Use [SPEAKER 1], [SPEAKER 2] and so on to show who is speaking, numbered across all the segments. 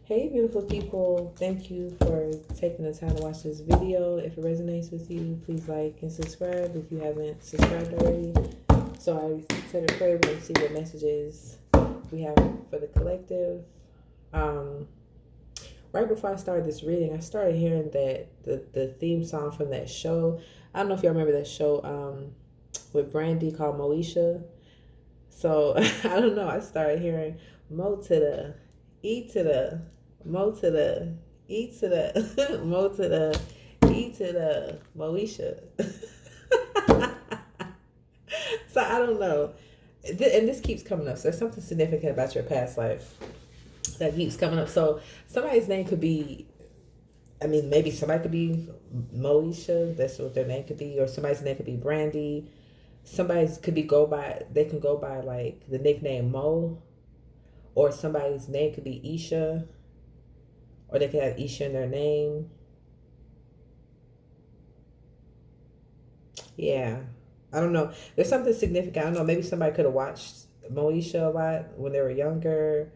[SPEAKER 1] Hey, beautiful people. Thank you for taking the time to watch this video. If it resonates with you, please like and subscribe if you haven't subscribed already. So I said a prayer to see what messages we have for the collective. Um, right before I started this reading, I started hearing that the theme song from that show. I don't know if y'all remember that show with Brandy called Moesha. So I don't know. I started hearing Mo to the E to the Mo to the E to the Mo to the E to the Moesha. So I don't know. And this keeps coming up. So there's something significant about your past life that keeps coming up. So somebody's name could be, I mean, maybe somebody could be Moesha. That's what their name could be. Or somebody's name could be Brandy. Somebody's could be go by, they can go by like the nickname Mo. Or somebody's name could be Isha. Or they could have Isha in their name. Yeah. I don't know. There's something significant. I don't know. Maybe somebody could have watched Moesha a lot when they were younger.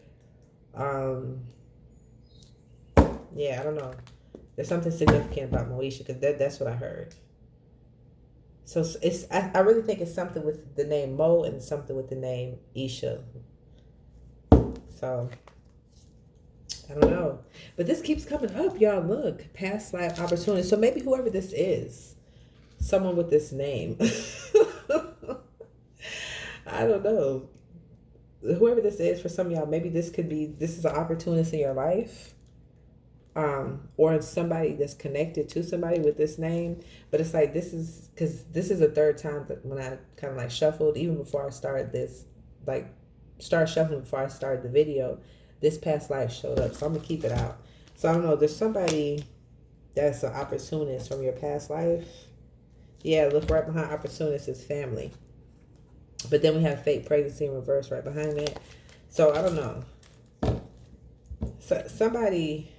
[SPEAKER 1] Um, yeah, I don't know. There's something significant about Moesha because that's what I heard. So I really think it's something with the name Mo and something with the name Isha. So I don't know. But this keeps coming up, y'all. Look, past life opportunities. So maybe whoever this is, someone with this name. I don't know. Whoever this is for some of y'all, maybe this is an opportunist in your life. Or somebody that's connected to somebody with this name. But it's like this is because this is the third time that when I kind of like shuffled, even before I started this, like start shuffling before I started the video, this past life showed up. So I'm gonna keep it out. So I don't know, there's somebody that's an opportunist from your past life. Yeah, look right behind opportunist is family. But then we have fake pregnancy in reverse right behind that. So I don't know. So somebody,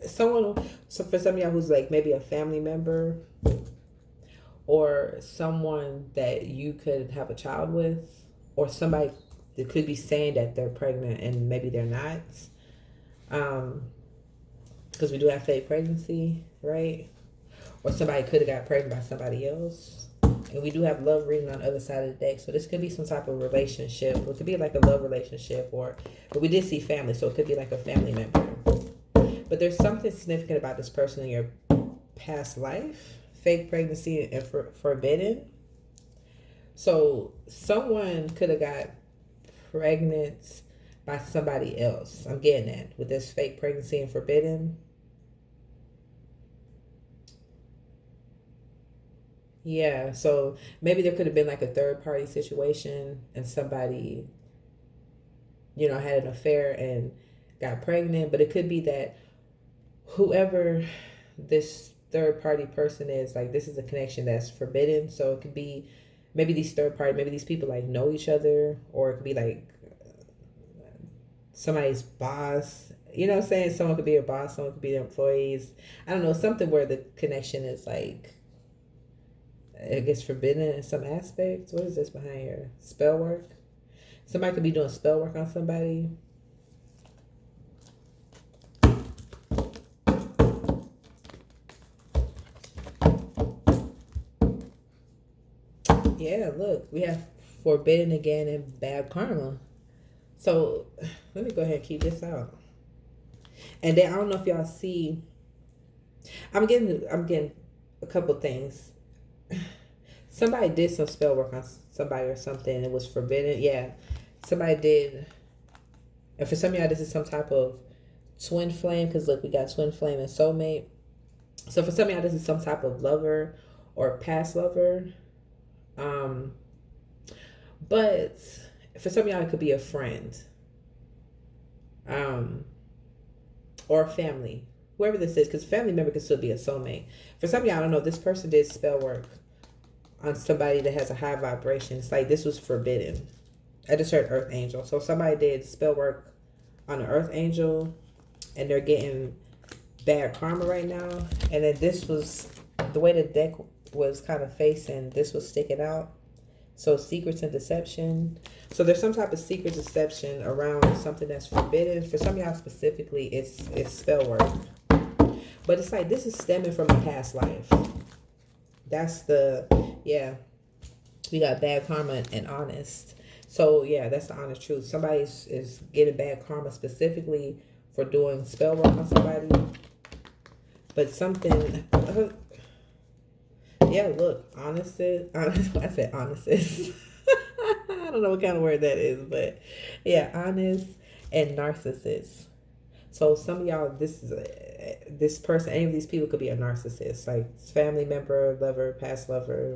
[SPEAKER 1] someone, so for some of y'all who's like maybe a family member or someone that you could have a child with, or somebody that could be saying that they're pregnant and maybe they're not. Because we do have fake pregnancy, right? Or somebody could have got pregnant by somebody else. And we do have love reading on the other side of the deck. So this could be some type of relationship. Or it could be like a love relationship. But we did see family. So it could be like a family member. But there's something significant about this person in your past life. Fake pregnancy and forbidden. So someone could have got pregnant by somebody else. I'm getting that. With this fake pregnancy and forbidden. Yeah, so maybe there could have been like a third party situation and somebody, had an affair and got pregnant, but it could be that whoever this third party person is, like this is a connection that's forbidden. So it could be maybe maybe these people like know each other, or it could be like somebody's boss. You know what I'm saying? Someone could be a boss, someone could be the employees. I don't know, something where the connection is like it gets forbidden in some aspects. What is this behind here? Spell work. Somebody could be doing spell work on somebody. Yeah, look, we have forbidden again and bad karma. So let me go ahead and keep this out. And then I don't know if y'all see. I'm getting a couple things. Somebody did some spell work on somebody or something and it was forbidden. Yeah, somebody did. And for some of y'all, this is some type of twin flame, because look, we got twin flame and soulmate. So for some of y'all, this is some type of lover or past lover. But for some of y'all, it could be a friend. Or family. Whoever this is, because family member could still be a soulmate. For some of y'all, I don't know, this person did spell work on somebody that has a high vibration. It's like this was forbidden. I just heard earth angel. So somebody did spell work on an earth angel and they're getting bad karma right now. And then this was the way the deck was kind of facing, this was sticking out. So secrets and deception. So there's some type of secret deception around something that's forbidden. For some of y'all specifically, it's spell work. But it's like this is stemming from a past life. That's the, yeah. We got bad karma and honest. So yeah, that's the honest truth. Somebody is getting bad karma specifically for doing spell work on somebody. But something, yeah, look, honest, I said honest. I don't know what kind of word that is, but yeah, honest and narcissist. So some of y'all, this person, any of these people could be a narcissist, like family member, lover, past lover,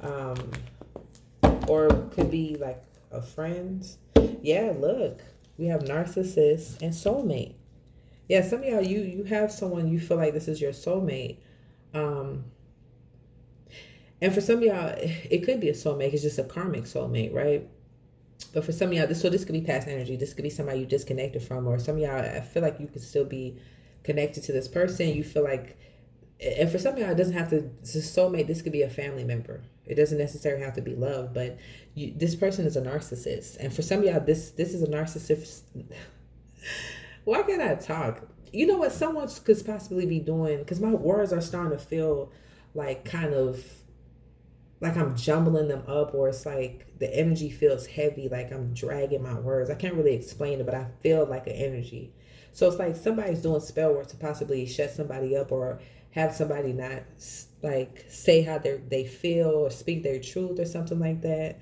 [SPEAKER 1] um, or could be like a friend. Yeah, look, we have narcissist and soulmate. Yeah, some of y'all, you have someone you feel like this is your soulmate. Um, and for some of y'all, it could be a soulmate. It's just a karmic soulmate, right? But for some of y'all, this could be past energy. This could be somebody you disconnected from, or some of y'all, I feel like you could still be connected to this person. You feel like, and for some of y'all, it doesn't have to. It's a soulmate. This could be a family member. It doesn't necessarily have to be love, but this person is a narcissist, and for some of y'all, this is a narcissist. Why can't I talk? You know what? Someone could possibly be doing, because my words are starting to feel like kind of like I'm jumbling them up, or it's like the energy feels heavy, like I'm dragging my words. I can't really explain it, but I feel like an energy. So it's like somebody's doing spell work to possibly shut somebody up, or have somebody not like say how they feel or speak their truth or something like that,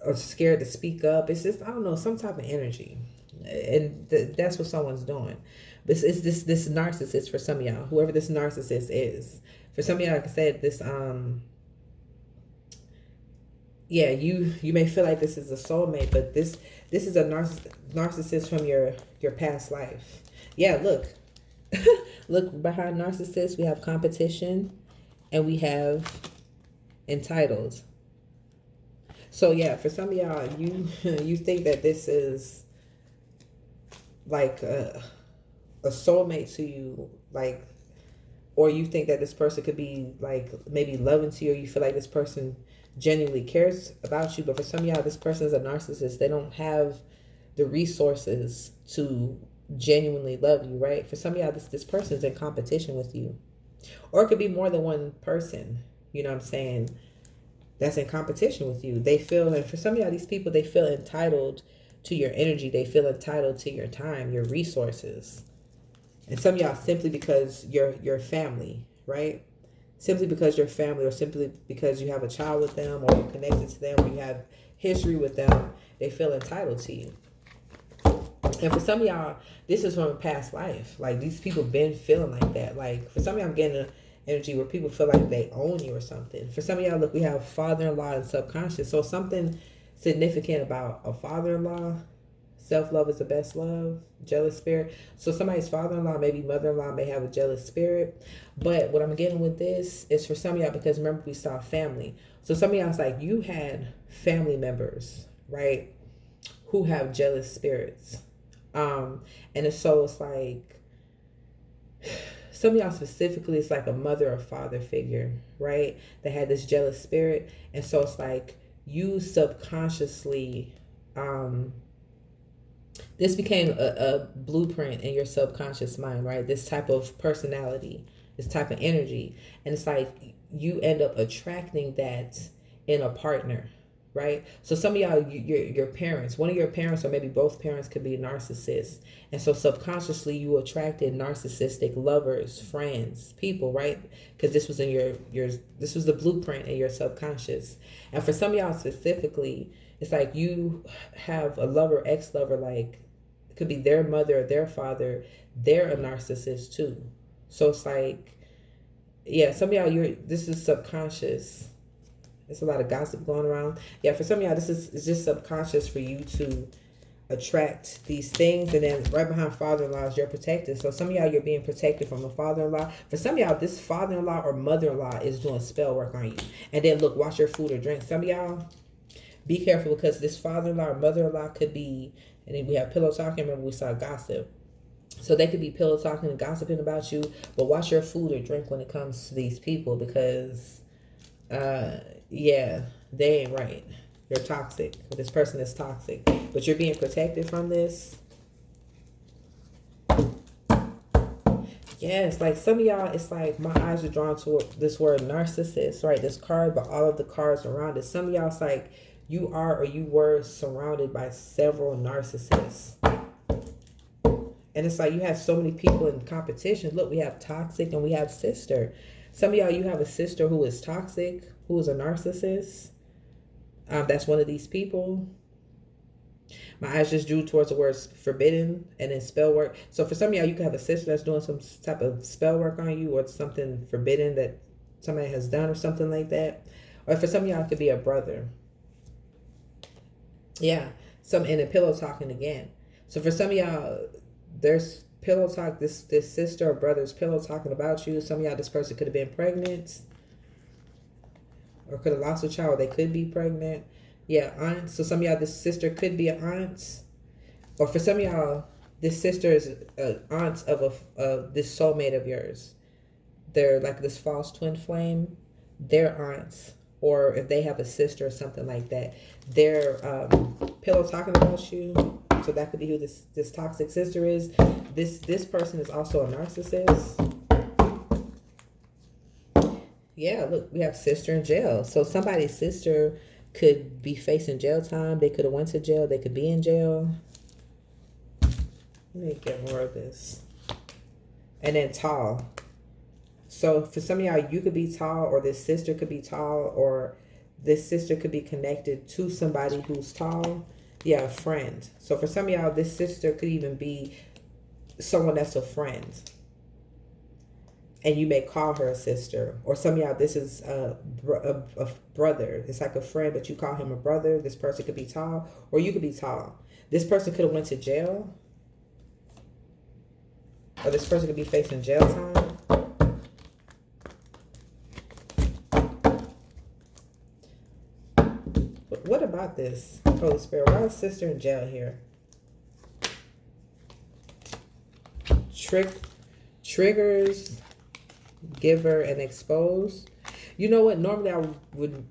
[SPEAKER 1] or scared to speak up. It's just, I don't know, some type of energy, and that's what someone's doing. It's this narcissist for some of y'all, whoever this narcissist is. For some of y'all, like I said, this yeah, you may feel like this is a soulmate, but this is a narcissist from your past life. Yeah, look. Look, behind narcissists we have competition, and we have entitled. So yeah, for some of y'all, you think that this is like a soulmate to you, like, or you think that this person could be like maybe loving to you, or you feel like this person genuinely cares about you. But for some of y'all, this person is a narcissist. They don't have the resources to genuinely love you, right? For some of y'all, this person's in competition with you, or it could be more than one person. You know what I'm saying? That's in competition with you. They feel, and for some of y'all, these people, they feel entitled to your energy. They feel entitled to your time, your resources. And some of y'all simply because you're family, right? Simply because you're family, or simply because you have a child with them, or you're connected to them, or you have history with them, they feel entitled to you. And for some of y'all, this is from a past life. Like, these people been feeling like that. Like, for some of y'all, I'm getting an energy where people feel like they own you or something. For some of y'all, look, we have father-in-law and subconscious. So something significant about a father-in-law. Self-love is the best love. Jealous spirit. So somebody's father-in-law, maybe mother-in-law, may have a jealous spirit. But what I'm getting with this is for some of y'all, because remember we saw family. So some of y'all, it's like you had family members, right, who have jealous spirits. And so it's like some of y'all specifically, it's like a mother or father figure, right, that had this jealous spirit. And so it's like you subconsciously, this became a blueprint in your subconscious mind, right? This type of personality, this type of energy. And it's like you end up attracting that in a partner, right? So some of y'all, your parents, one of your parents or maybe both parents could be narcissists. And so subconsciously you attracted narcissistic lovers, friends, people, right? Because this was in your this was the blueprint in your subconscious. And for some of y'all specifically, it's like you have a lover, ex-lover, like it could be their mother or their father, they're a narcissist too. So it's like, yeah, some of y'all, this is subconscious. There's a lot of gossip going around. Yeah, for some of y'all, this is just subconscious for you to attract these things. And then right behind father-in-law is your protector. So some of y'all, you're being protected from a father-in-law. For some of y'all, this father-in-law or mother-in-law is doing spell work on you. And then look, watch your food or drink. Some of y'all, be careful, because this father-in-law or mother-in-law could be, and then we have pillow talking. Remember, we saw gossip. So they could be pillow talking and gossiping about you. But watch your food or drink when it comes to these people, because Yeah, they ain't right. You're toxic. This person is toxic. But you're being protected from this. Yes, like some of y'all, it's like my eyes are drawn toward this word narcissist, right? This card, but all of the cards around it. Some of y'all, it's like you are or you were surrounded by several narcissists. And it's like you have so many people in competition. Look, we have toxic and we have sister. Some of y'all, you have a sister who is toxic, who is a narcissist. That's one of these people. My eyes just drew towards the words forbidden and then spell work. So for some of y'all, you could have a sister that's doing some type of spell work on you or something forbidden that somebody has done or something like that. Or for some of y'all, it could be a brother. Yeah. And a pillow talking again. So for some of y'all, there's pillow talk, this sister or brother's pillow talking about you. Some of y'all, this person could have been pregnant or could have lost a child. They could be pregnant. Yeah, aunt. So some of y'all, this sister could be an aunt. Or for some of y'all, this sister is an aunt of this soulmate of yours. They're like this false twin flame. They're aunts. Or if they have a sister or something like that, they're pillow talking about you. So that could be who this toxic sister is. This person is also a narcissist. Yeah, look, we have sister in jail. So somebody's sister could be facing jail time. They could have went to jail. They could be in jail. Let me get more of this. And then tall. So for some of y'all, you could be tall, or this sister could be tall, or this sister could be connected to somebody who's tall. Yeah, a friend. So for some of y'all, this sister could even be someone that's a friend. And you may call her a sister. Or some of y'all, this is a brother. It's like a friend, but you call him a brother. This person could be tall, or you could be tall. This person could have went to jail. Or this person could be facing jail time. But what about this, Holy Spirit? Why is sister in jail here? Triggers, giver, and expose. You know what? Normally I would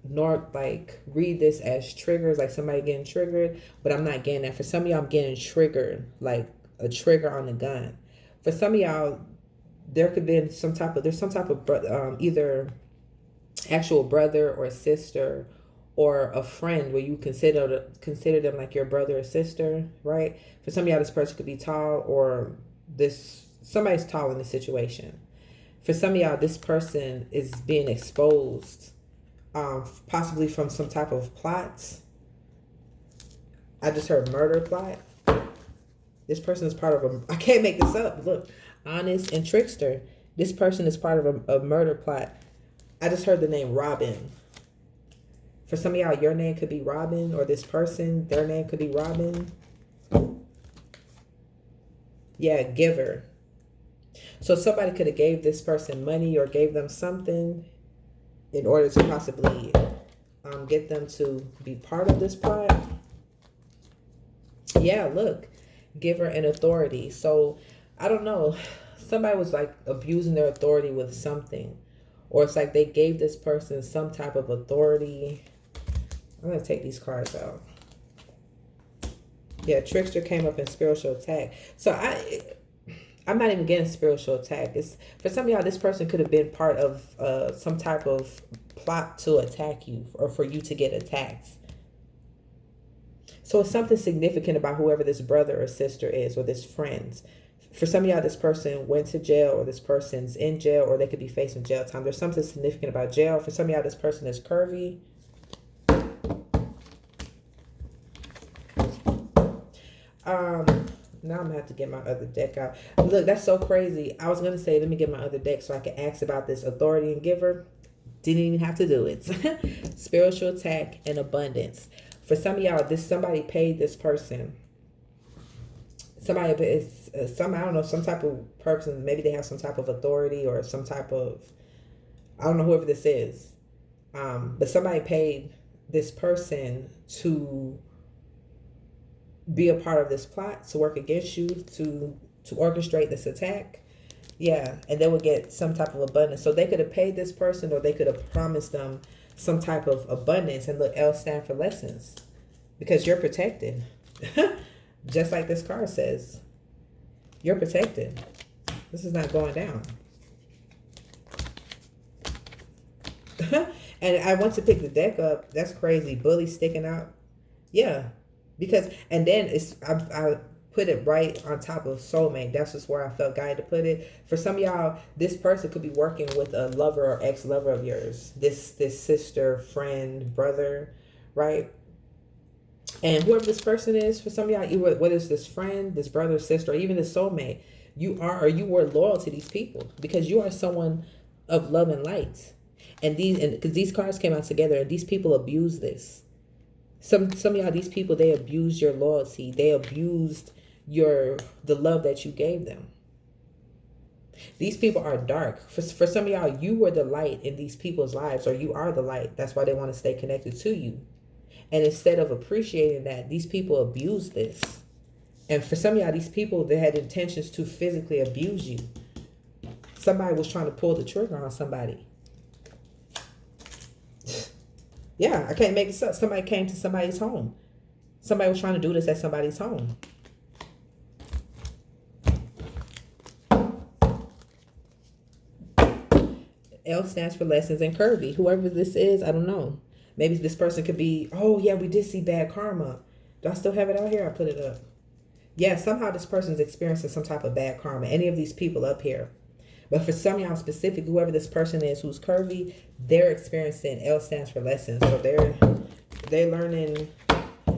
[SPEAKER 1] read this as triggers, like somebody getting triggered, but I'm not getting that. For some of y'all, I'm getting triggered, like a trigger on the gun. For some of y'all, there's some type of either actual brother or sister or a friend where you consider them like your brother or sister, right? For some of y'all, this person could be tall, or somebody's tall in the situation. For some of y'all, this person is being exposed, possibly from some type of plot. I just heard murder plot. This person is part of I can't make this up. Look, honest and trickster. This person is part of a murder plot. I just heard the name Robin. For some of y'all, your name could be Robin, or this person, their name could be Robin. Yeah, giver. So somebody could have gave this person money or gave them something in order to possibly get them to be part of this plot. Yeah, look, giver and authority. So I don't know. Somebody was like abusing their authority with something. Or it's like they gave this person some type of authority. I'm going to take these cards out. Yeah, trickster came up in spiritual attack. So I'm not even getting spiritual attack. It's for some of y'all, this person could have been part of some type of plot to attack you or for you to get attacked. So it's something significant about whoever this brother or sister is, or this friend. For some of y'all, this person went to jail, or this person's in jail, or they could be facing jail time. There's something significant about jail. For some of y'all, this person is curvy. Now I'm gonna have to get my other deck out. Look, that's so crazy. I was gonna say, let me get my other deck so I can ask about this authority and giver. Didn't even have to do it. Spiritual attack and abundance. For some of y'all, somebody paid this person. Somebody is I don't know, some type of person. Maybe they have some type of authority or some type of, I don't know, whoever this is. But somebody paid this person to be a part of this plot, to work against you, to orchestrate this attack. Yeah, and they would get some type of abundance. So they could have paid this person, or they could have promised them some type of abundance. And look, L stand for lessons, because you're protected. Just like this card says, you're protected. This is not going down. And I want to pick the deck up. That's crazy. Bully sticking out. Yeah. Because, and then I put it right on top of soulmate. That's just where I felt guided to put it. For some of y'all, this person could be working with a lover or ex-lover of yours. This sister, friend, brother, right? And whoever this person is, for some of y'all, whether it's this friend, this brother, sister, or even this soulmate, you are, or you were loyal to these people because you are someone of love and light. And because these cards came out together, and these people abuse this. Some of y'all, these people, they abused your loyalty. They abused the love that you gave them. These people are dark. For some of y'all, you were the light in these people's lives, or you are the light. That's why they want to stay connected to you. And instead of appreciating that, these people abuse this. And for some of y'all, these people, they had intentions to physically abuse you. Somebody was trying to pull the trigger on somebody. Yeah, I can't make this up. Somebody came to somebody's home. Somebody was trying to do this at somebody's home. L stands for lessons and curvy. Whoever this is, I don't know. Maybe this person could be, oh yeah, we did see bad karma. Do I still have it out here? I put it up. Yeah, somehow this person's experiencing some type of bad karma. Any of these people up here. But for some of y'all specific, whoever this person is who's curvy, they're experiencing, L stands for lessons. So they're learning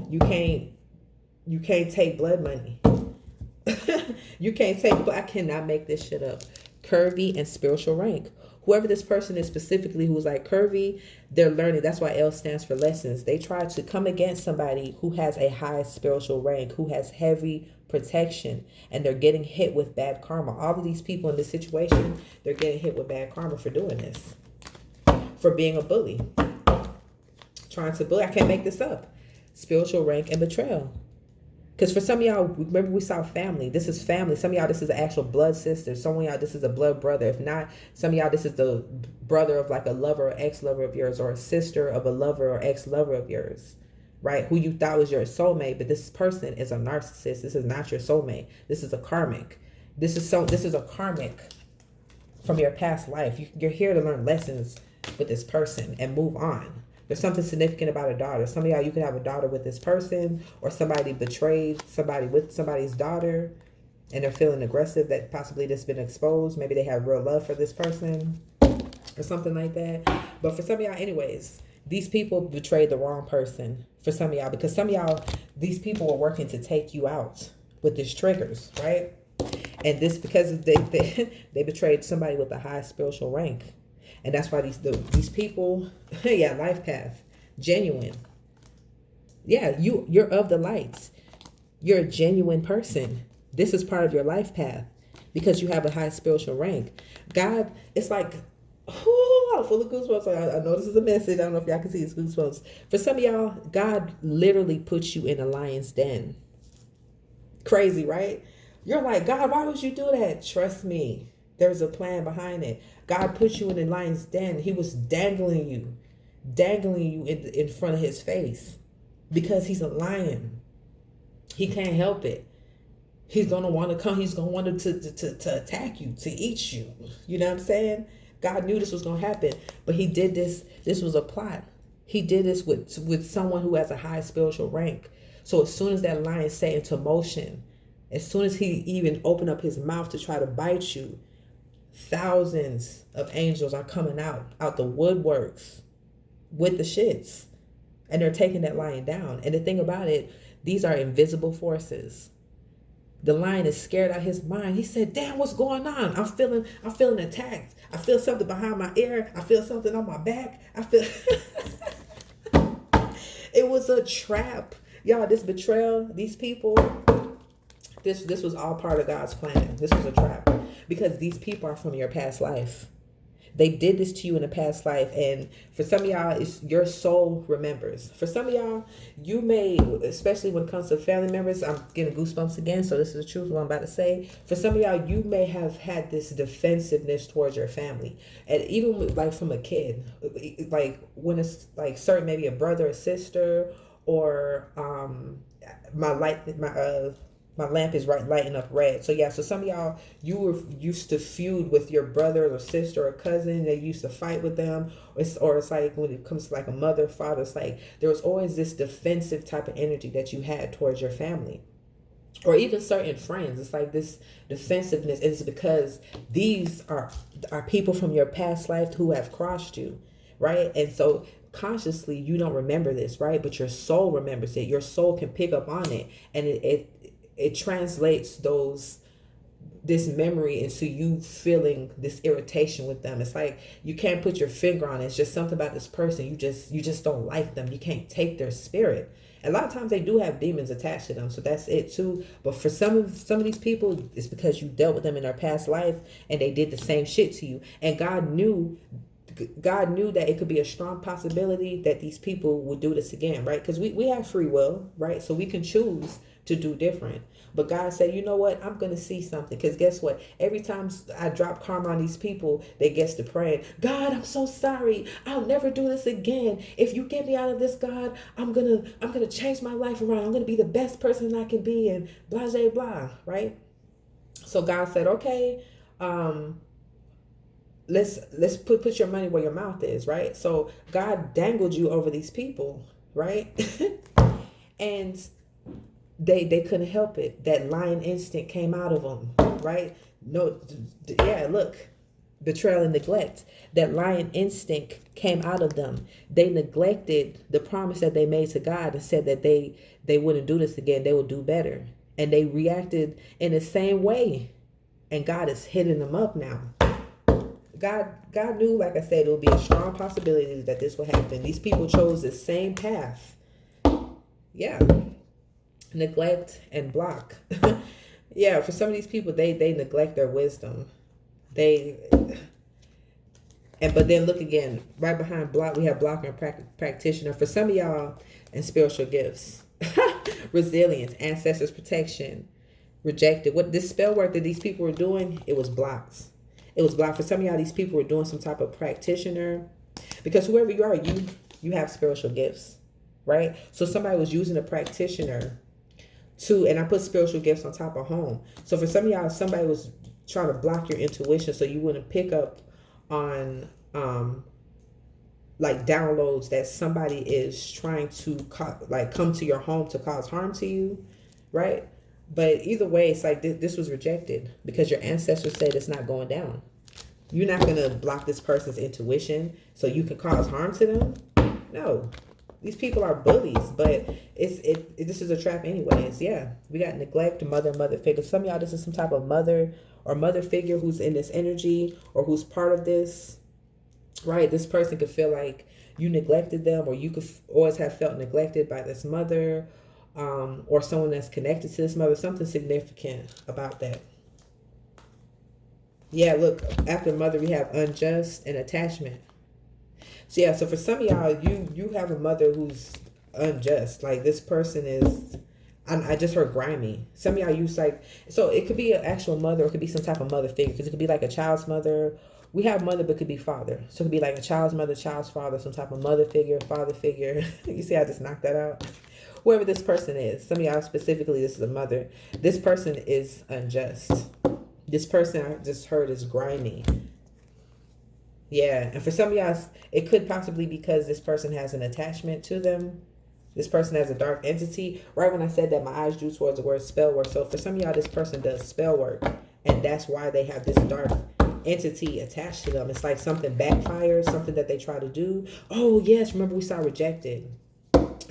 [SPEAKER 1] you can't take blood money. You can't take, I cannot make this shit up. Curvy and spiritual rank. Whoever this person is specifically who's like curvy, they're learning. That's why L stands for lessons. They try to come against somebody who has a high spiritual rank, who has heavy protection, and they're getting hit with bad karma. All of these people in this situation, they're getting hit with bad karma for doing this. For being a bully. Trying to bully. I can't make this up. Spiritual rank and betrayal. Because for some of y'all, remember we saw family. This is family. Some of y'all, this is an actual blood sister. Some of y'all, this is a blood brother. If not, some of y'all, this is the brother of like a lover or ex-lover of yours, or a sister of a lover or ex-lover of yours, right? Who you thought was your soulmate, but this person is a narcissist. This is not your soulmate. This is a karmic. This is a karmic from your past life. You're here to learn lessons with this person and move on. There's something significant about a daughter. Some of y'all, you could have a daughter with this person, or somebody betrayed somebody with somebody's daughter, and they're feeling aggressive that possibly this has been exposed. Maybe they have real love for this person or something like that. But for some of y'all, anyways, these people betrayed the wrong person for some of y'all, because some of y'all, these people were working to take you out with these triggers, right? And this because they betrayed somebody with a high spiritual rank. And that's why these people, yeah, life path, genuine. Yeah, you're of the lights. You're a genuine person. This is part of your life path because you have a high spiritual rank. God, it's like, I'm full of goosebumps. I know this is a message. I don't know if y'all can see these goosebumps. For some of y'all, God literally puts you in a lion's den. Crazy, right? You're like, God, why would you do that? Trust me. There's a plan behind it. God put you in the lion's den. He was dangling you in front of his face because he's a lion. He can't help it. He's going to want to come. He's going to want to attack you, to eat you. You know what I'm saying? God knew this was going to happen, but he did this. This was a plot. He did this with someone who has a high spiritual rank. So as soon as that lion set into motion, as soon as he even opened up his mouth to try to bite you, thousands of angels are coming out the woodworks with the shits, and they're taking that lion down. And the thing about it, these are invisible forces. The lion is scared out of his mind. He said, damn, what's going on? I'm feeling attacked. I feel something behind my ear. I feel something on my back. I feel it was a trap. Y'all, this betrayal, these people, this was all part of God's plan. This was a trap. Because these people are from your past life. They did this to you in a past life, and for some of y'all, it's your soul remembers. For some of y'all, you may, especially when it comes to family members, I'm getting goosebumps again, so this is the truth what I'm about to say. For some of y'all, you may have had this defensiveness towards your family, and even like from a kid, like when it's like certain, maybe a brother or sister, or my lamp is right lighting up red. So yeah, so some of y'all, you were used to feud with your brother or sister or cousin. They used to fight with them, or it's like when it comes to like a mother, father, it's like there was always this defensive type of energy that you had towards your family, or even certain friends. It's like this defensiveness is because these are people from your past life who have crossed you, right? And so consciously you don't remember this, right? But your soul remembers it. Your soul can pick up on it, and it translates this memory into you feeling this irritation with them. It's like you can't put your finger on it. It's just something about this person. You just don't like them. You can't take their spirit. A lot of times they do have demons attached to them, so that's it too. But for some of these people, it's because you dealt with them in their past life and they did the same shit to you. And God knew that it could be a strong possibility that these people would do this again, right? Because we have free will, right? So we can choose to do different. But God said, you know what? I'm going to see something. Because guess what? Every time I drop karma on these people, they get to praying, God, I'm so sorry. I'll never do this again. If you get me out of this, God, I'm gonna change my life around. I'm going to be the best person I can be, and blah, blah, blah, right? So God said, okay, let's put your money where your mouth is, right? So God dangled you over these people, right? And they couldn't help it. That lion instinct came out of them, right? No, yeah, look, betrayal and neglect. That lion instinct came out of them. They neglected the promise that they made to God and said that they wouldn't do this again. They would do better. And they reacted in the same way. And God is hitting them up now. God knew, like I said, it would be a strong possibility that this would happen. These people chose the same path. Yeah. Neglect and block. Yeah, for some of these people, they neglect their wisdom. But then look again, right behind block, we have block and practitioner. For some of y'all, and spiritual gifts. Resilience, ancestors, protection, rejected. What this spell work that these people were doing, it was blocked. It was blocked. For some of y'all, these people were doing some type of practitioner. Because whoever you are, you have spiritual gifts, right? So somebody was using a practitioner and I put spiritual gifts on top of home. So for some of y'all, somebody was trying to block your intuition so you wouldn't pick up on like downloads that somebody is trying to come to your home to cause harm to you, right? But either way, it's like this was rejected because your ancestors said it's not going down. You're not going to block this person's intuition so you can cause harm to them. No. These people are bullies, but this is a trap anyways. Yeah, we got neglect, mother figure. Some of y'all, this is some type of mother or mother figure who's in this energy or who's part of this, right? This person could feel like you neglected them, or you could always have felt neglected by this mother, or someone that's connected to this mother. Something significant about that. Yeah, look, after mother, we have unjust and attachment. So yeah, so for some of y'all, you have a mother who's unjust. Like this person is, I just heard grimy. Some of y'all use so it could be an actual mother, or it could be some type of mother figure, because it could be like a child's mother. We have mother, but it could be father. So it could be like a child's mother, child's father, some type of mother figure, father figure. You see, I just knocked that out. Whoever this person is, some of y'all specifically, this is a mother. This person is unjust. This person I just heard is grimy. Yeah, and for some of y'all, it could possibly be because this person has an attachment to them. This person has a dark entity. Right when I said that, my eyes drew towards the word spell work. So for some of y'all, this person does spell work, and that's why they have this dark entity attached to them. It's like something backfires, something that they try to do. Oh, yes, remember we saw rejected.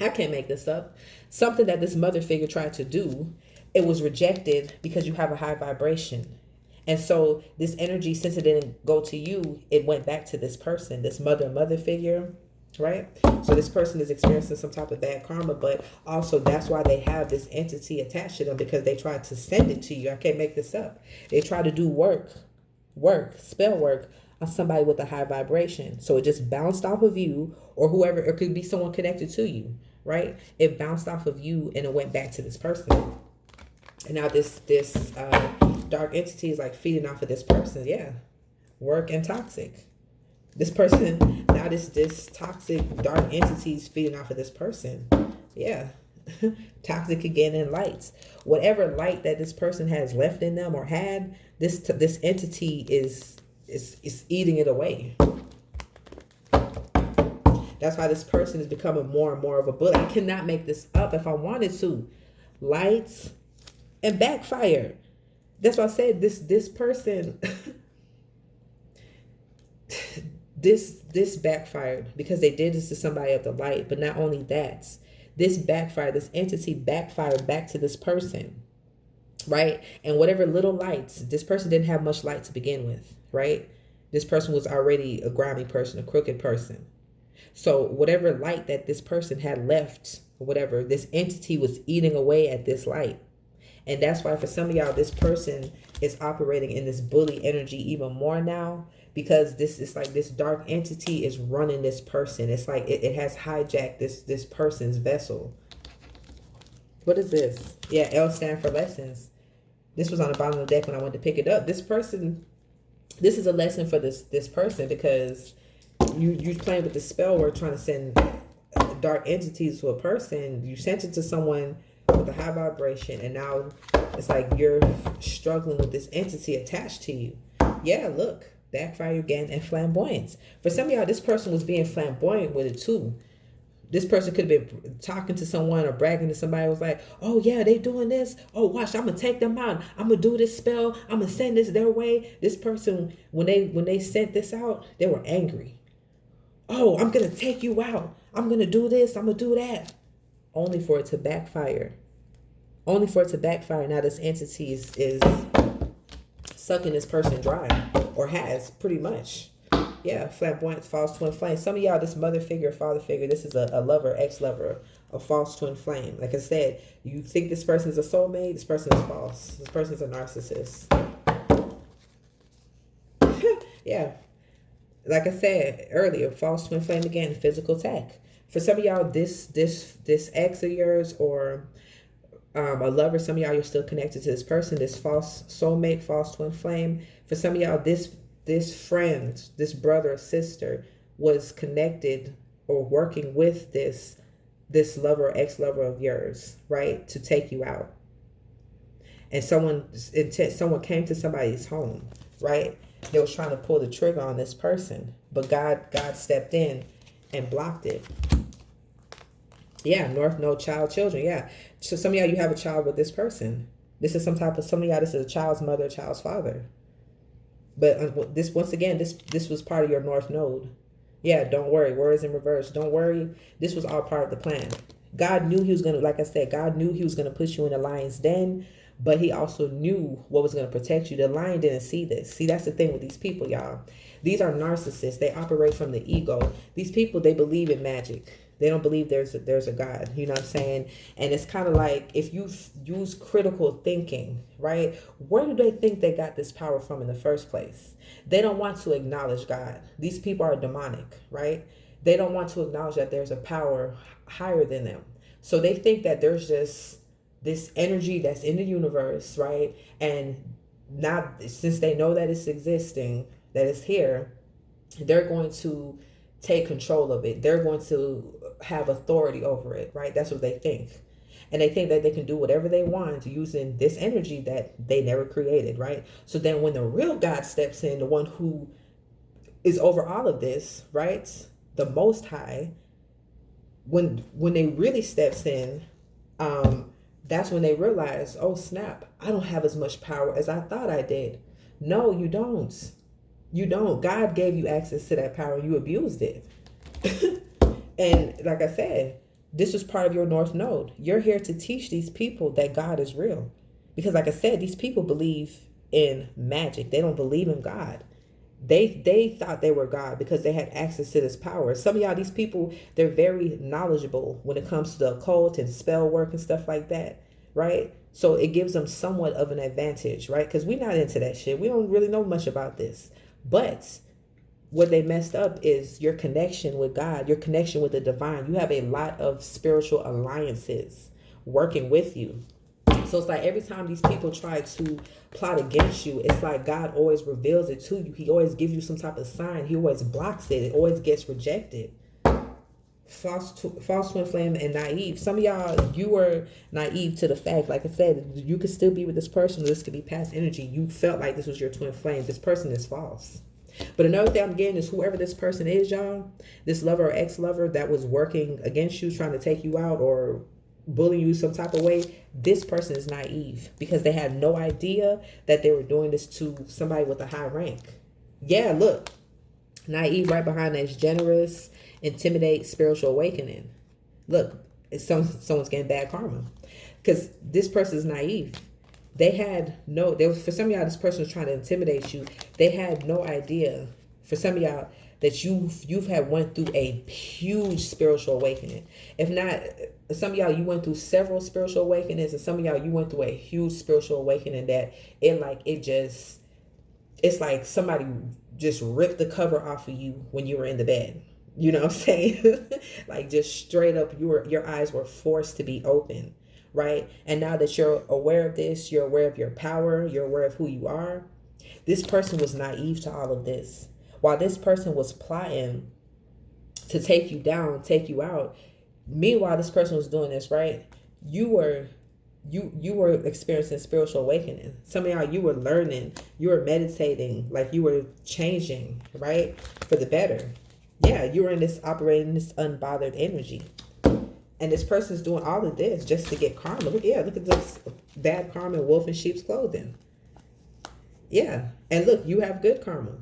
[SPEAKER 1] I can't make this up. Something that this mother figure tried to do, it was rejected because you have a high vibration. And so this energy, since it didn't go to you, it went back to this person, this mother figure, right? So this person is experiencing some type of bad karma, but also that's why they have this entity attached to them, because they tried to send it to you. I can't make this up. They try to do work, spell work on somebody with a high vibration. So it just bounced off of you or whoever, it could be someone connected to you, right? It bounced off of you and it went back to this person. And now this dark entity is like feeding off of this person. Yeah. Work and toxic. This person, now this toxic dark entity is feeding off of this person. Yeah. Toxic again in lights. Whatever light that this person has left in them or had, this entity is eating it away. That's why this person is becoming more and more of a bully. I cannot make this up if I wanted to. Lights and backfire. That's why I said this person this backfired because they did this to somebody of the light. But not only that, this backfired, this entity backfired back to this person, right? And whatever little lights, this person didn't have much light to begin with, right? This person was already a grimy person, a crooked person. So whatever light that this person had left, or whatever, this entity was eating away at this light. And that's why for some of y'all, this person is operating in this bully energy even more now, because this is like this dark entity is running this person. It's like it has hijacked this person's vessel. What is this? Yeah, L stand for lessons. This was on the bottom of the deck when I went to pick it up. This person, this is a lesson for this person, because you playing with the spell word, trying to send dark entities to a person. You sent it to someone with a high vibration, and now it's like you're struggling with this entity attached to you. Yeah, look, backfire again, and flamboyance. For some of y'all, this person was being flamboyant with it too. This person could have been talking to someone or bragging to somebody. Was like, oh yeah, they doing this. Oh, watch, I'm gonna take them out. I'm gonna do this spell. I'm gonna send this their way. This person, when they sent this out, they were angry. Oh, I'm gonna take you out. I'm gonna do this. I'm gonna do that. Only for it to backfire. Only for it to backfire. Now this entity is sucking this person dry, or has pretty much. Yeah, flamboyant, false twin flame. Some of y'all, this mother figure, father figure, this is a lover, ex-lover, a false twin flame. Like I said, you think this person is a soulmate, this person is false. This person is a narcissist. Yeah. Like I said earlier, false twin flame again, physical attack. For some of y'all, this ex of yours, or a lover, some of y'all, you're still connected to this person, this false soulmate, false twin flame. For some of y'all, this friend, this brother or sister was connected or working with this lover or ex-lover of yours, right, to take you out. And someone came to somebody's home, right? They was trying to pull the trigger on this person, but God stepped in and blocked it. Yeah, North Node, child, children. Yeah. So some of y'all, you have a child with this person. This is some of y'all, this is a child's mother, child's father. But this, once again, this was part of your North Node. Yeah, don't worry. Words in reverse. Don't worry. This was all part of the plan. God knew he was going to, like I said, God knew he was going to put you in the lion's den, but he also knew what was going to protect you. The lion didn't see this. See, that's the thing with these people, y'all. These are narcissists. They operate from the ego. These people, they believe in magic. They don't believe there's a God. You know what I'm saying? And it's kind of like, if you use critical thinking, right? Where do they think they got this power from in the first place? They don't want to acknowledge God. These people are demonic, right? They don't want to acknowledge that there's a power higher than them. So they think that there's just this energy that's in the universe, right? And now, since they know that it's existing, that it's here, they're going to take control of it. They're going to have authority over it, right? That's what they think. And they think that they can do whatever they want using this energy that they never created, right? So then when the real God steps in, the one who is over all of this, right? The Most High, when they really steps in, that's when they realize, oh snap, I don't have as much power as I thought I did. No, you don't. You don't. God gave you access to that power. You abused it. And like I said, this was part of your North Node. You're here to teach these people that God is real. Because like I said, these people believe in magic. They don't believe in God. They thought they were God because they had access to this power. Some of y'all, these people, they're very knowledgeable when it comes to the occult and spell work and stuff like that, right? So it gives them somewhat of an advantage, right? Because we're not into that shit. We don't really know much about this. But what they messed up is your connection with God, your connection with the divine. You have a lot of spiritual alliances working with you. So it's like every time these people try to plot against you, it's like God always reveals it to you. He always gives you some type of sign. He always blocks it. It always gets rejected. False twin flame and naive. Some of y'all, you were naive to the fact, like I said, you could still be with this person. This could be past energy. You felt like this was your twin flame. This person is false. But another thing I'm getting is whoever this person is, y'all, this lover or ex-lover that was working against you, trying to take you out or bully you some type of way, this person is naive because they had no idea that they were doing this to somebody with a high rank. Yeah, look, naive right behind that is generous, intimidate, spiritual awakening. Look, it's someone's getting bad karma because this person is naive. They had no, there was, for some of y'all, this person was trying to intimidate you. They had no idea, for some of y'all, that you've had went through a huge spiritual awakening. If not, some of y'all, you went through several spiritual awakenings, and some of y'all, you went through a huge spiritual awakening that it's like somebody just ripped the cover off of you when you were in the bed. You know what I'm saying? Like just straight up, your eyes were forced to be open. Right? And now that you're aware of this, you're aware of your power, you're aware of who you are. This person was naive to all of this. While this person was plotting to take you down, take you out, meanwhile, this person was doing this, right? You were experiencing spiritual awakening. Some of y'all, you were learning, you were meditating, like you were changing, right? For the better. Yeah, you were operating this unbothered energy. And this person's doing all of this just to get karma. Look at this bad karma and wolf in sheep's clothing. Yeah. And look, you have good karma.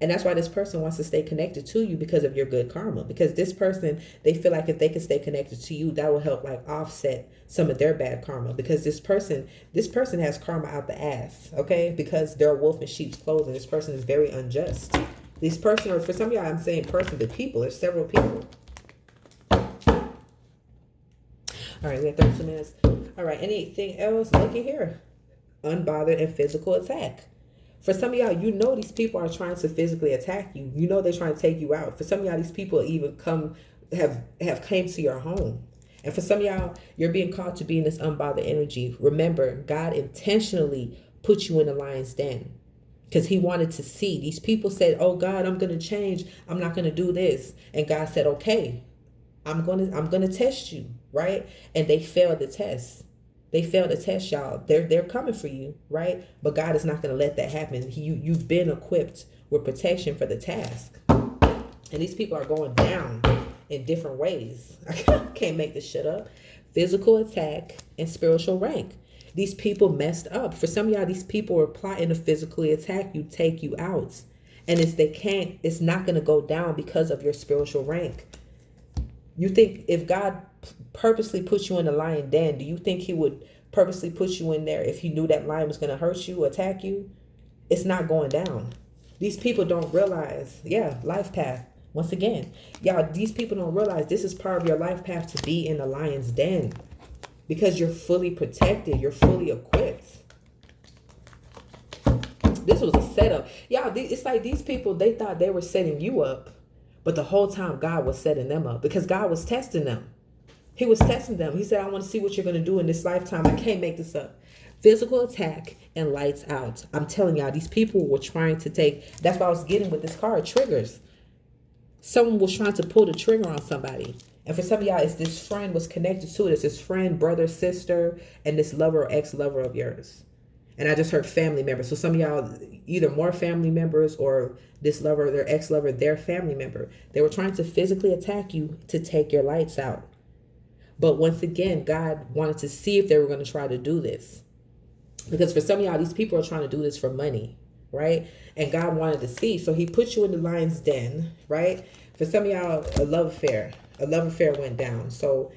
[SPEAKER 1] And that's why this person wants to stay connected to you because of your good karma. Because this person, they feel like if they can stay connected to you, that will help like offset some of their bad karma. Because this person has karma out the ass, okay? Because they're a wolf in sheep's clothing. This person is very unjust. These person, or for some of y'all, I'm saying person, but people, there's several people. All right, we have 32 minutes. All right, anything else? Looky here. Unbothered and physical attack. For some of y'all, you know these people are trying to physically attack you. You know they're trying to take you out. For some of y'all, these people even have came to your home. And for some of y'all, you're being called to be in this unbothered energy. Remember, God intentionally put you in the lion's den because he wanted to see. These people said, oh God, I'm going to change. I'm not going to do this. And God said, okay, I'm going to test you. Right? And they failed the test. They failed the test, y'all. They're coming for you, right? But God is not going to let that happen. You've been equipped with protection for the task. And these people are going down in different ways. I can't make this shit up. Physical attack and spiritual rank. These people messed up. For some of y'all, these people are plotting to physically attack you, take you out. And it's not going to go down because of your spiritual rank. You think if God purposely put you in the lion den, do you think he would purposely put you in there if he knew that lion was going to hurt you, attack you? It's not going down. These people don't realize, life path. Once again, y'all, these people don't realize this is part of your life path to be in the lion's den because you're fully protected. You're fully equipped. This was a setup. Y'all, it's like these people, they thought they were setting you up. But the whole time God was setting them up because God was testing them. He was testing them. He said, I want to see what you're going to do in this lifetime. I can't make this up. Physical attack and lights out. I'm telling y'all, these people were trying to take, that's what I was getting with this card, triggers. Someone was trying to pull the trigger on somebody. And for some of y'all, it's this friend was connected to it. It's this friend, brother, sister, and this lover or ex-lover of yours. And I just heard family members. So some of y'all, either more family members or this lover, their ex-lover, their family member. They were trying to physically attack you to take your lights out. But once again, God wanted to see if they were going to try to do this. Because for some of y'all, these people are trying to do this for money, right? And God wanted to see. So he put you in the lion's den, right? For some of y'all, a love affair went down. So,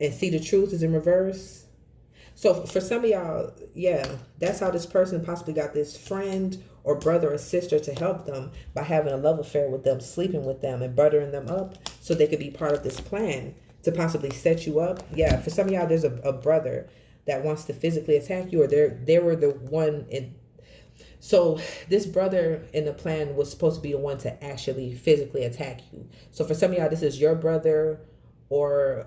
[SPEAKER 1] and see, the truth is in reverse. So for some of y'all, that's how this person possibly got this friend or brother or sister to help them by having a love affair with them, sleeping with them and buttering them up so they could be part of this plan to possibly set you up. Yeah, for some of y'all, there's a brother that wants to physically attack you, or they were the one in So this brother in the plan was supposed to be the one to actually physically attack you. So for some of y'all, this is your brother, or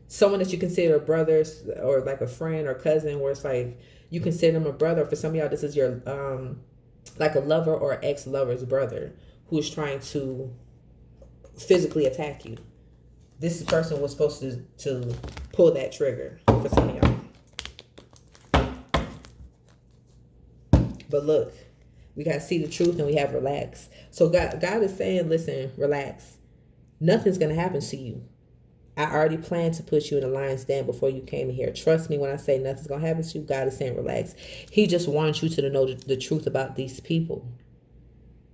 [SPEAKER 1] someone that you consider a brother, or like a friend or cousin, where it's like you consider them a brother. For some of y'all, this is your like a lover or ex-lover's brother who is trying to physically attack you. This person was supposed to pull that trigger for some of y'all. But look, we got to see the truth, and we have relax. So God is saying, listen, relax. Nothing's going to happen to you. I already planned to put you in a lion's den before you came in here. Trust me when I say nothing's going to happen to you. God is saying relax. He just wants you to know the truth about these people.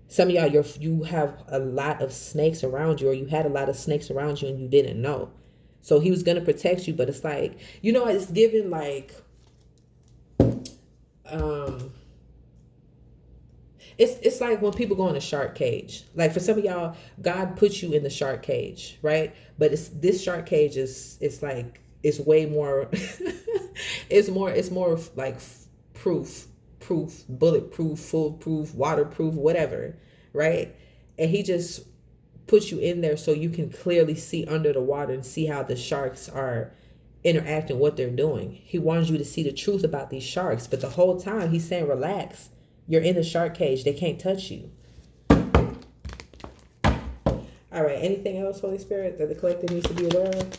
[SPEAKER 1] Some of y'all, you have a lot of snakes around you, or you had a lot of snakes around you and you didn't know. So he was going to protect you, but it's like, it's given like, it's like when people go in a shark cage. Like for some of y'all, God puts you in the shark cage, right? But this shark cage it's way more it's more like proof, bulletproof, foolproof, waterproof, whatever, right? And he just puts you in there so you can clearly see under the water and see how the sharks are interacting, what they're doing. He wants you to see the truth about these sharks, but the whole time he's saying relax. You're in the shark cage. They can't touch you. All right. Anything else, Holy Spirit, that the collective needs to be aware of?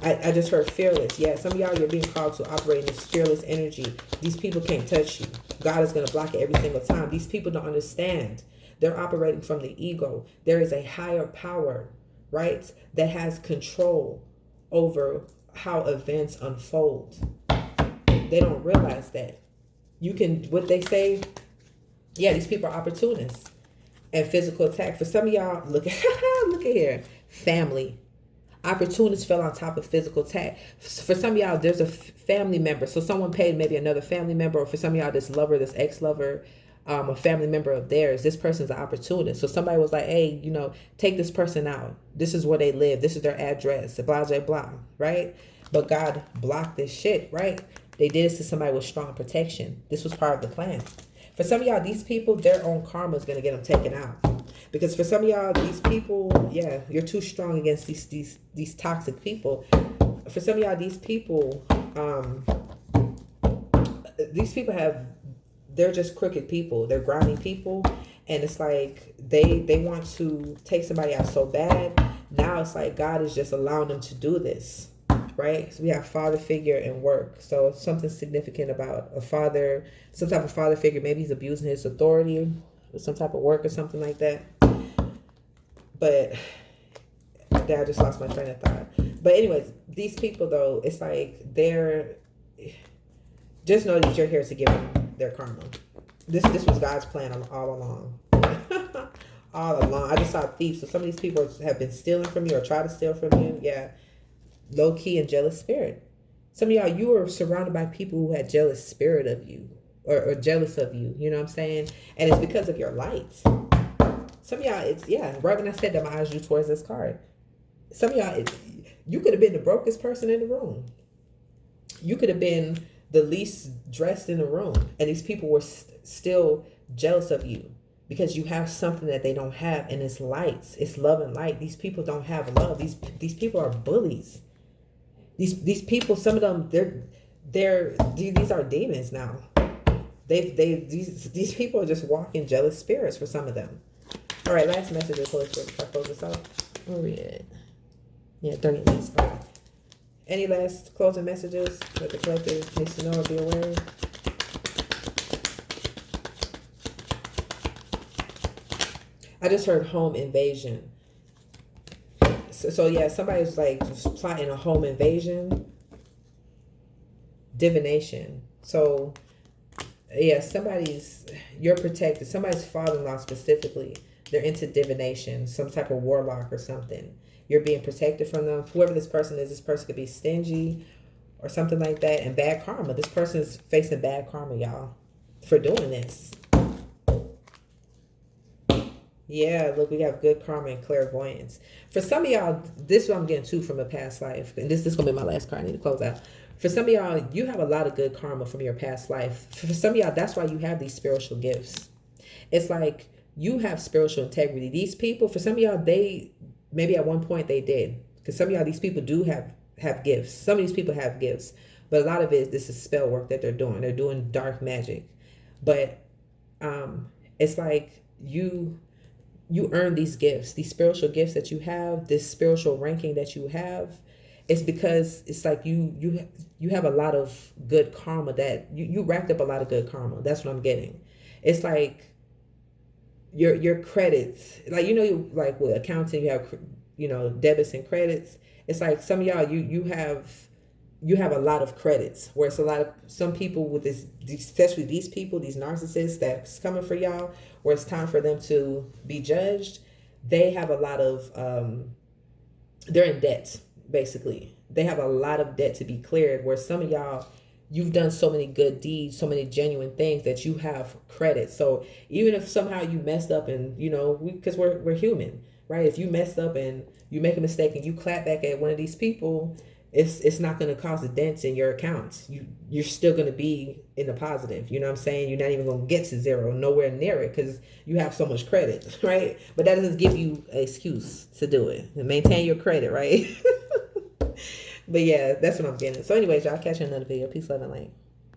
[SPEAKER 1] I just heard fearless. Yeah, some of y'all, you're being called to operate in this fearless energy. These people can't touch you. God is going to block it every single time. These people don't understand. They're operating from the ego. There is a higher power, right, that has control over how events unfold. They don't realize that. What they say, yeah, these people are opportunists and physical attack. For some of y'all, look at here, family. Opportunists fell on top of physical attack. For some of y'all, there's a family member. So someone paid maybe another family member, or for some of y'all, this lover, this ex-lover, a family member of theirs. This person's an opportunist. So somebody was like, hey, take this person out. This is where they live. This is their address, blah, blah, blah, right? But God blocked this shit, right? They did this to somebody with strong protection. This was part of the plan. For some of y'all, these people, their own karma is going to get them taken out. Because for some of y'all, these people, yeah, you're too strong against these toxic people. For some of y'all, these people they're just crooked people. They're grinding people. And it's like they want to take somebody out so bad. Now it's like God is just allowing them to do this. Right? So we have father figure and work. So something significant about a father, some type of father figure. Maybe he's abusing his authority with some type of work or something like that. But I just lost my train of thought. But anyways, these people though, it's like just know that you're here to give them their karma. This was God's plan all along. All along. I just saw thieves. So some of these people have been stealing from you or try to steal from you. Yeah. Low key and jealous spirit. Some of y'all, you were surrounded by people who had jealous spirit of you or jealous of you. You know what I'm saying? And it's because of your lights. Some of y'all, right when I said that, my eyes drew towards this card. Some of y'all, you could have been the brokest person in the room. You could have been the least dressed in the room. And these people were still jealous of you because you have something that they don't have. And it's lights. It's love and light. These people don't have love. These people are bullies. These people, some of them, these are demons now. These people are just walking jealous spirits for some of them. All right, last message of Holy Spirit before I close this out. Where we at? Yeah, 30 minutes. Okay. Any last closing messages that the collective needs to know or be aware of? I just heard home invasion. So yeah, somebody's like plotting a home invasion. Divination. So yeah, you're protected. Somebody's father-in-law specifically, they're into divination, some type of warlock or something. You're being protected from them. Whoever this person is, this person could be stingy or something like that. And bad karma. This person is facing bad karma, y'all, for doing this. Yeah, look, we have good karma and clairvoyance. For some of y'all, this is what I'm getting to from a past life, and this is gonna be my last card. I need to close out. For some of y'all, you have a lot of good karma from your past life. For some of y'all, that's why you have these spiritual gifts. It's like you have spiritual integrity. These people, for some of y'all, they maybe at one point they did, because some of y'all, these people do have gifts. Some of these people have gifts, but a lot of it, this is spell work that they're doing. They're doing dark magic, but it's like you earn these gifts, these spiritual gifts that you have, this spiritual ranking that you have. It's because it's like you have a lot of good karma, that you racked up a lot of good karma. That's what I'm getting. It's like your credits, like like with accounting, you have debits and credits. It's like some of y'all, you have a lot of credits, where it's a lot of some people with this, especially these people, these narcissists that's coming for y'all, where it's time for them to be judged. They have a lot of they're in debt. Basically, they have a lot of debt to be cleared, where some of y'all, you've done so many good deeds, so many genuine things, that you have credit. So even if somehow you messed up, and because we're human, right? If you messed up and you make a mistake and you clap back at one of these people, it's not going to cause a dent in your accounts. You're still going to be in the positive. You know what I'm saying? You're not even going to get to zero, nowhere near it, because you have so much credit, right? But that doesn't give you an excuse to do it. Maintain your credit, right? But yeah, that's what I'm getting. So anyways, y'all, catch you in another video. Peace, love, and light.